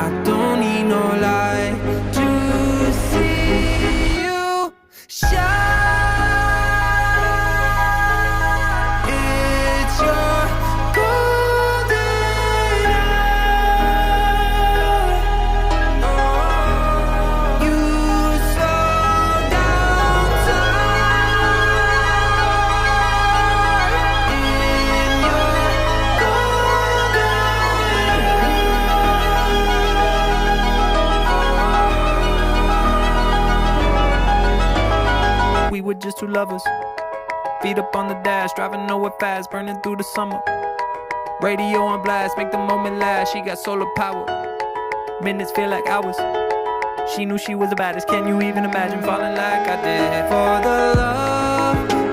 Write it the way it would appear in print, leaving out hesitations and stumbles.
I don't need no light to see you shine. It's your golden hour. You slow down time in your golden hour. We were just two lovers, feet up on the dash, driving nowhere fast, burning through the summer. Radio on blast, make the moment last. She got solar power, minutes feel like hours. She knew she was the baddest. Can you even imagine falling like I did for the love